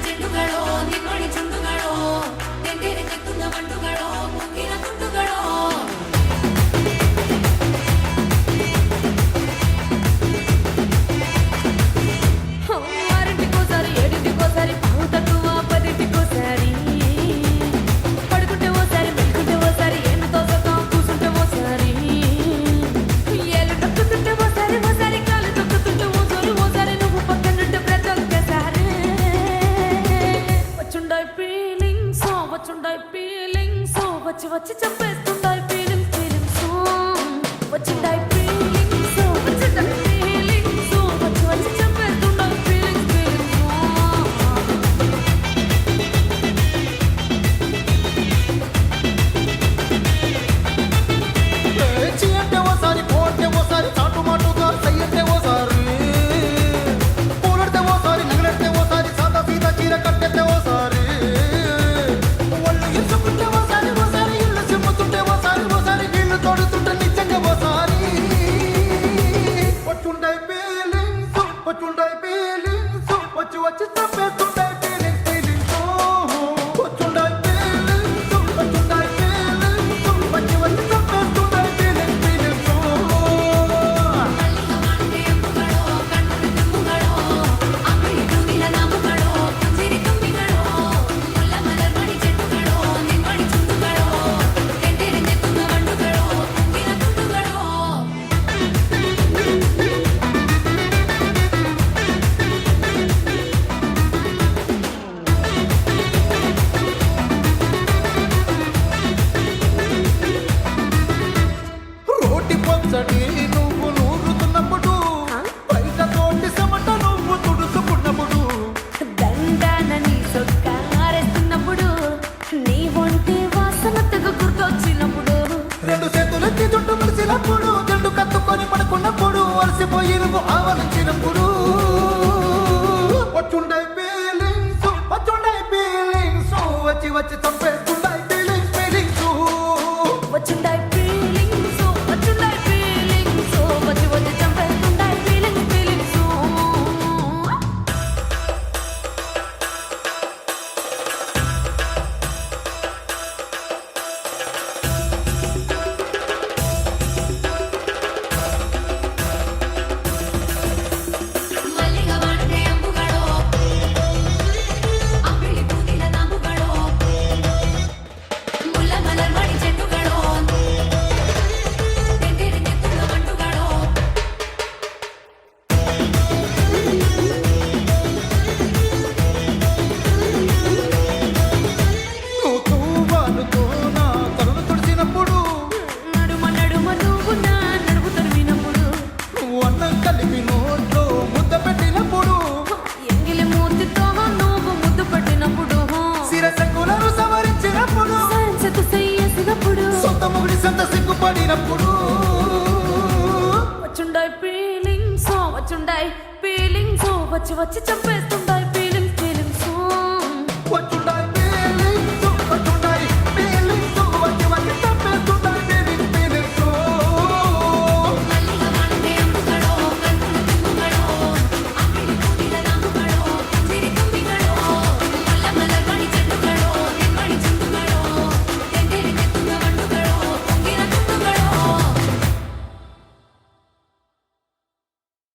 ಚೆಂಡುಗಳೋ ನಿಮ್ಮಡಿ ಚುಂಡುಗಳೋ ತೆಂದೇರೆ ತೆಕ್ಕುന്ന ಮಂಡುಗಳೋ ಮುಗ್ಗಿನ ತುಂಡುಗಳೋ ఆరింటికోసారి ఏడింటికోసారి పావు తక్కువ పదింటికోసారి పడుకుంటే ఓసారి మెలుకుంటే ఓసారి ఏనుతో సగం కూసుంటే ఓసారి ఏళ్ళు తొక్కుతుంటే ఓసారి ఓసారి కాలు తొక్కుతుంటే ఓసారి నువ్వు పక్కనుంటే ప్రతి ఒక్కసారి వచ్చుండాయి ఫీలింగ్స్ వచ్చి వచ్చి చంపేస్తుండాయి ఫీలింగ్స్ వచ్చిండాయి ఫీలింగ్స్ వచ్చిండాయి ఫీలింగ్స్ వచ్చి వచ్చి చంపేస్తుండాయి ఫీలింగ్స్ చీ అంటే ఓసారి పోటే ఓసారి చాటు మాటుగా సయ్యంటే ఓసారి పూలడితే ఓసారి నగలడితే ఓసారి సాదా సీదా చీర కట్టెతే ఓసారి ఒళ్ళు ఇసుకుంటే ఓసారి ఓసారి ఇల్లు సిమ్ముతుంటే ఓసారి ఓసారి నీళ్లు తోడుతుంటే నిజంగా ఓసారి వచ్చుండాయి ఫీలింగ్స్ వచ్చి వచ్చి చంపేస్తుంటాయి ఫీలింగ్స్ వచ్చుండాయి ఫీలింగ్స్ వచ్చి వచ్చి చంపేస్తుంటాయి ఫీలింగ్స్ మల్లిగ వాడితే ఎంపుಗಳೋ కన్నుల తుమ్ముಗಳೋ అంగిలి తుమ్మిల నాముಗಳೋ పుంజిరి తుమ్మిಗಳೋ ముల్ల మలర్మడి చెట్టుಗಳೋ నిమ్మడి చుండుಗಳೋ తెందేరి తెక్కున్న మండుಗಳೋ ముగ్గిన తుండుಗಳೋ రోటి పచ్చడి నువ్వు నూరుతున్నప్పుడు బయట తోటి సమట నువ్వు తుడుచుకున్నప్పుడు దండాన నీ సొక్కారేస్తున్నప్పుడు నీ ఒంటి వాసన తెగ గుర్తొచ్చినప్పుడు రెండు చేతులెత్తి చుట్టూ మలిసినప్పుడు జండు కత్తుకొని పడుకున్నప్పుడు అలసిపోయి నువ్వు ఆవరించినప్పుడు వచ్చుండాయి ఫీలింగ్స్ వచ్చి వచ్చి చంపేస్తుండాయి ఫీలింగ్స్ వచ్చుండాయి ఫీలింగ్స్ వచ్చి వచ్చి చంపేస్తుండాయి ఫీలింగ్స్ మల్లిగ వాడితే ఎంపుಗಳೋ అంగిలి తుమ్మిల నాముಗಳೋ ముల్ల మలర్మడి చెట్టుಗಳೋ తెందేరి తెక్కున్న మండుಗಳೋ నువ్వు తూవాలుతో నా తలను తుడిచినప్పుడు నడుమ నువ్వు నా నడుము తరిమినప్పుడు నువ్వు అన్నం కలిపి నోట్లో ముద్ద పెట్టినప్పుడు ఎంగిలి మూతితో నువ్వు ముద్దు పట్టినప్పుడు శిరసంగులను సవరించినప్పుడు సంచతు చెయ్యేసినప్పుడు సొంత ముగిడి సంత సిగ్గుపడినప్పుడు వచ్చుండాయి ఫీలింగ్స్ వచ్చి వచ్చి చంపేస్తుంది